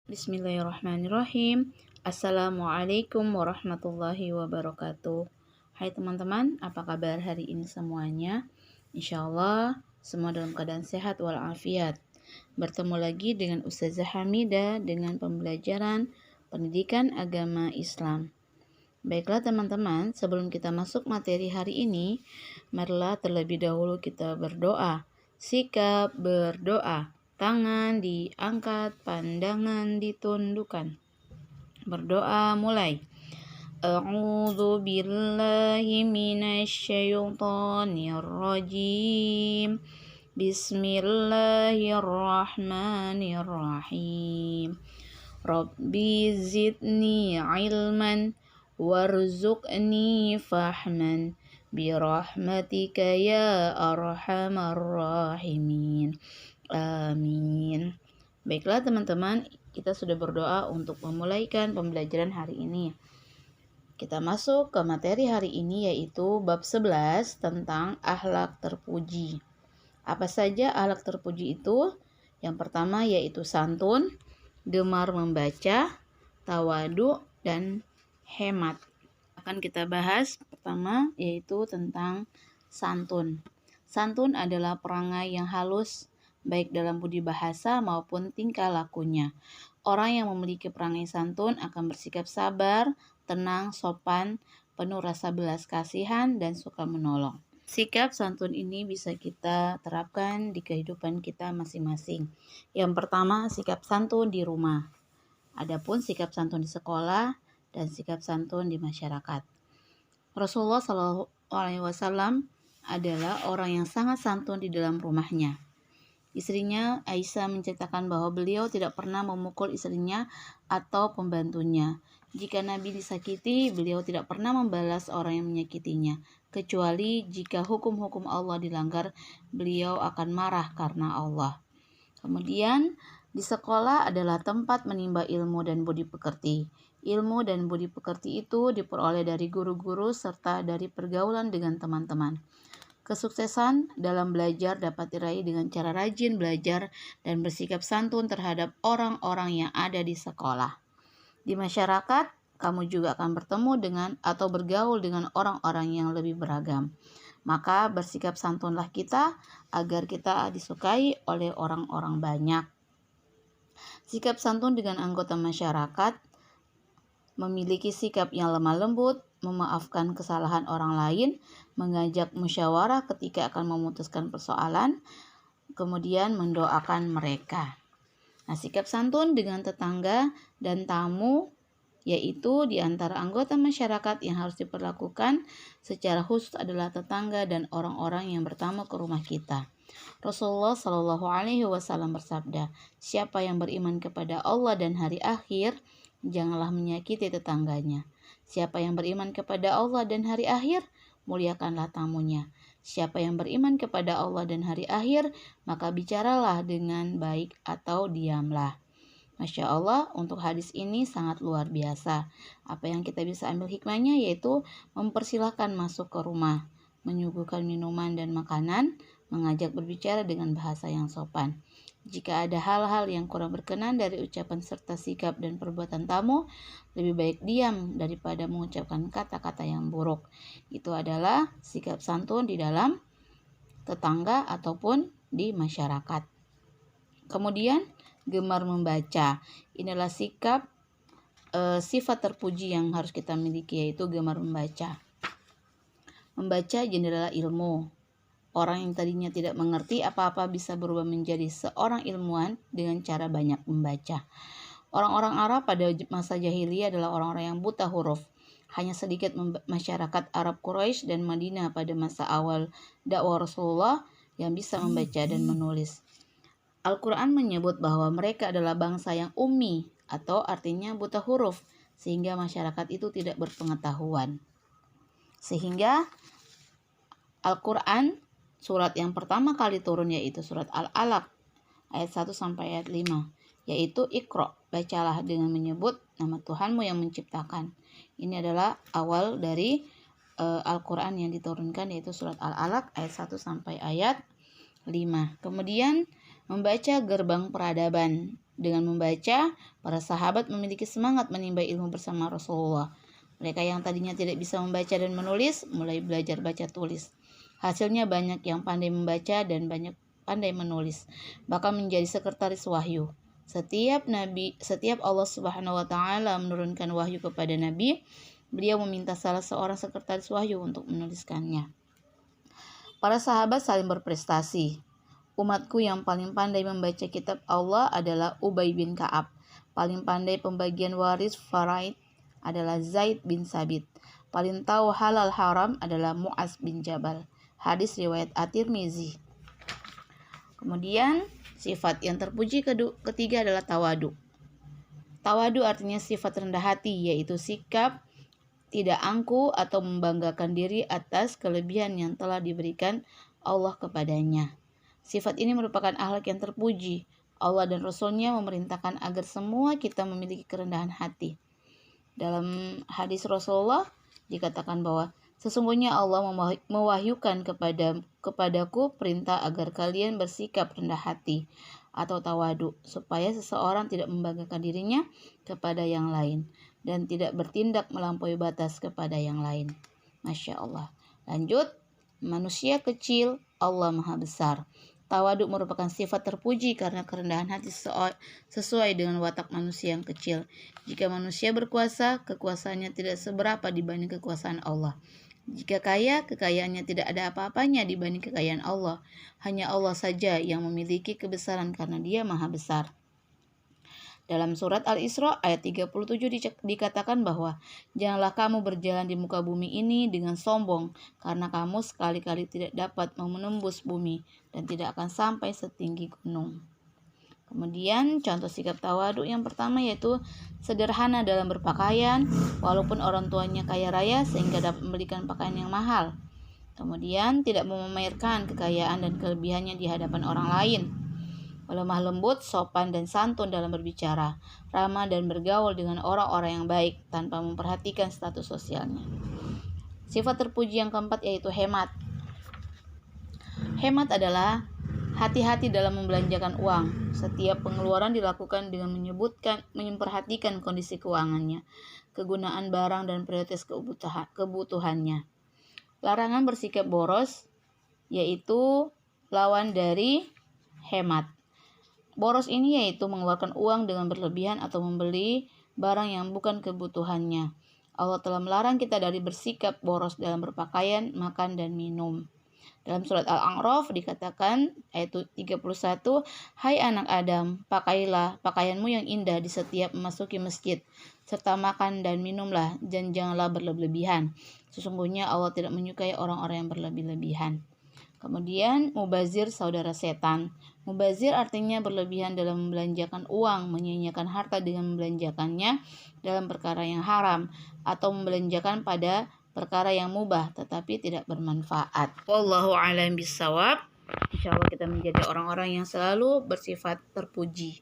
Bismillahirrahmanirrahim. Assalamualaikum warahmatullahi wabarakatuh. Hai teman-teman, apa kabar hari ini semuanya? Insya Allah semua dalam keadaan sehat walafiat. Bertemu lagi dengan Ustazah Hamidah dengan pembelajaran pendidikan agama Islam. Baiklah teman-teman, sebelum kita masuk materi hari ini, marilah terlebih dahulu kita berdoa. Sikap berdoa. Tangan diangkat, pandangan ditundukkan. Berdoa mulai. A'udzu billahi minasyaitonir rajim. Bismillahirrahmanirrahim. Rabbi zidni ilman warzuqni fahman birahmatika ya arhamar rahimin. Amin. Baiklah teman-teman, kita sudah berdoa untuk memulaikan pembelajaran hari ini. Kita masuk ke materi hari ini yaitu bab 11 tentang akhlak terpuji. Apa saja akhlak terpuji itu? Yang pertama yaitu santun, gemar membaca, tawadu, dan hemat. Akan kita bahas pertama yaitu tentang santun. Santun adalah perangai yang halus baik dalam budi bahasa maupun tingkah lakunya. Orang yang memiliki perangai santun akan bersikap sabar, tenang, sopan, penuh rasa belas kasihan, dan suka menolong. Sikap santun ini bisa kita terapkan di kehidupan kita masing-masing. Yang pertama, sikap santun di rumah. Adapun sikap santun di sekolah dan sikap santun di masyarakat. Rasulullah SAW adalah orang yang sangat santun di dalam rumahnya. Istrinya Aisyah menceritakan bahwa beliau tidak pernah memukul istrinya atau pembantunya. Jika Nabi disakiti, beliau tidak pernah membalas orang yang menyakitinya. Kecuali jika hukum-hukum Allah dilanggar, beliau akan marah karena Allah. Kemudian, di sekolah adalah tempat menimba ilmu dan budi pekerti. Ilmu dan budi pekerti itu diperoleh dari guru-guru serta dari pergaulan dengan teman-teman. Kesuksesan dalam belajar dapat diraih dengan cara rajin belajar dan bersikap santun terhadap orang-orang yang ada di sekolah. Di masyarakat, kamu juga akan bertemu dengan atau bergaul dengan orang-orang yang lebih beragam. Maka bersikap santunlah kita agar kita disukai oleh orang-orang banyak. Sikap santun dengan anggota masyarakat memiliki sikap yang lemah lembut, memaafkan kesalahan orang lain, mengajak musyawarah ketika akan memutuskan persoalan, kemudian mendoakan mereka. Nah, sikap santun dengan tetangga dan tamu yaitu di antara anggota masyarakat yang harus diperlakukan secara khusus adalah tetangga dan orang-orang yang bertamu ke rumah kita. Rasulullah Shallallahu Alaihi Wasallam bersabda, siapa yang beriman kepada Allah dan hari akhir, janganlah menyakiti tetangganya. Siapa yang beriman kepada Allah dan hari akhir, muliakanlah tamunya. Siapa yang beriman kepada Allah dan hari akhir, maka bicaralah dengan baik atau diamlah. Masya Allah, untuk hadis ini sangat luar biasa. Apa yang kita bisa ambil hikmahnya yaitu mempersilahkan masuk ke rumah, menyuguhkan minuman dan makanan, mengajak berbicara dengan bahasa yang sopan. Jika ada hal-hal yang kurang berkenan dari ucapan serta sikap dan perbuatan tamu, lebih baik diam daripada mengucapkan kata-kata yang buruk. Itu adalah sikap santun di dalam tetangga ataupun di masyarakat. Kemudian, gemar membaca. Inilah sikap sifat terpuji yang harus kita miliki, yaitu gemar membaca. Membaca jendela ilmu. Orang yang tadinya tidak mengerti apa-apa bisa berubah menjadi seorang ilmuwan dengan cara banyak membaca. Orang-orang Arab pada masa jahiliyah adalah orang-orang yang buta huruf. Hanya sedikit masyarakat Arab Quraisy dan Madinah pada masa awal dakwah Rasulullah yang bisa membaca dan menulis. Al-Quran menyebut bahwa mereka adalah bangsa yang ummi atau artinya buta huruf, sehingga masyarakat itu tidak berpengetahuan. Sehingga Al-Quran surat yang pertama kali turun yaitu surat Al-Alaq ayat 1 sampai ayat 5, yaitu Iqra, bacalah dengan menyebut nama Tuhanmu yang menciptakan. Ini adalah awal dari Al-Quran yang diturunkan, yaitu surat Al-Alaq ayat 1 sampai ayat 5. Kemudian membaca gerbang peradaban. Dengan membaca, para sahabat memiliki semangat menimba ilmu bersama Rasulullah. Mereka yang tadinya tidak bisa membaca dan menulis, mulai belajar baca tulis. Hasilnya banyak yang pandai membaca dan banyak pandai menulis, bahkan menjadi sekretaris wahyu. Setiap Allah Subhanahu wa taala menurunkan wahyu kepada nabi, beliau meminta salah seorang sekretaris wahyu untuk menuliskannya. Para sahabat saling berprestasi. Umatku yang paling pandai membaca kitab Allah adalah Ubay bin Ka'ab. Paling pandai pembagian waris faraid adalah Zaid bin Sabit. Paling tahu halal haram adalah Mu'az bin Jabal. Hadis riwayat At-Tirmizi. Kemudian sifat yang terpuji ketiga adalah tawadu. Tawadu artinya sifat rendah hati, yaitu sikap tidak angkuh atau membanggakan diri atas kelebihan yang telah diberikan Allah kepadanya. Sifat ini merupakan akhlak yang terpuji. Allah dan Rasul-Nya memerintahkan agar semua kita memiliki kerendahan hati. Dalam hadis Rasulullah dikatakan bahwa sesungguhnya Allah mewahyukan kepadaku perintah agar kalian bersikap rendah hati atau tawadu, supaya seseorang tidak membanggakan dirinya kepada yang lain dan tidak bertindak melampaui batas kepada yang lain. Masya Allah. Lanjut, manusia kecil, Allah Maha Besar. Tawadu merupakan sifat terpuji karena kerendahan hati sesuai dengan watak manusia yang kecil. Jika manusia berkuasa, kekuasaannya tidak seberapa dibanding kekuasaan Allah. Jika kaya, kekayaannya tidak ada apa-apanya dibanding kekayaan Allah. Hanya Allah saja yang memiliki kebesaran karena Dia Maha Besar. Dalam surat Al-Isra ayat 37 dikatakan bahwa janganlah kamu berjalan di muka bumi ini dengan sombong, karena kamu sekali-kali tidak dapat menembus bumi dan tidak akan sampai setinggi gunung. Kemudian contoh sikap tawadu yang pertama yaitu sederhana dalam berpakaian, walaupun orang tuanya kaya raya sehingga dapat membelikan pakaian yang mahal. Kemudian tidak memamerkan kekayaan dan kelebihannya di hadapan orang lain. Lemah lembut, sopan dan santun dalam berbicara, ramah dan bergaul dengan orang-orang yang baik tanpa memperhatikan status sosialnya. Sifat terpuji yang keempat yaitu hemat. Hemat adalah hati-hati dalam membelanjakan uang. Setiap pengeluaran dilakukan dengan memperhatikan kondisi keuangannya, kegunaan barang dan prioritas kebutuhannya. Larangan bersikap boros yaitu lawan dari hemat. Boros ini yaitu mengeluarkan uang dengan berlebihan atau membeli barang yang bukan kebutuhannya. Allah telah melarang kita dari bersikap boros dalam berpakaian, makan, dan minum. Dalam surat Al-A'raf dikatakan ayat 31, "Hai anak Adam, pakailah pakaianmu yang indah di setiap memasuki masjid, serta makan dan minumlah, dan janganlah berlebihan. Sesungguhnya Allah tidak menyukai orang-orang yang berlebih-lebihan." Kemudian mubazir saudara setan. Mubazir artinya berlebihan dalam membelanjakan uang, menyia-nyiakan harta dengan membelanjakannya dalam perkara yang haram, atau membelanjakan pada perkara yang mubah tetapi tidak bermanfaat. Wallahu a'lam bishawab. Insyaallah kita menjadi orang-orang yang selalu bersifat terpuji.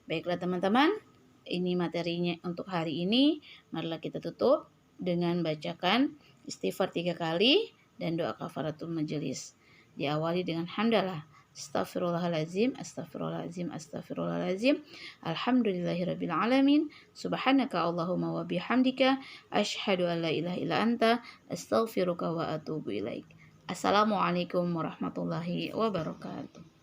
Baiklah teman-teman, ini materinya untuk hari ini. Marilah kita tutup dengan bacakan istighfar 3 kali dan doa kafaratul majelis. Diawali dengan hamdalah. Astaghfirullahalazim, astaghfirullahalazim, astaghfirullahalazim. Alhamdulillahirabbil alamin. Subhanaka Allahumma wa bihamdika asyhadu an la ilaha illa anta astaghfiruka wa atubu ilaik. Assalamualaikum warahmatullahi wabarakatuh.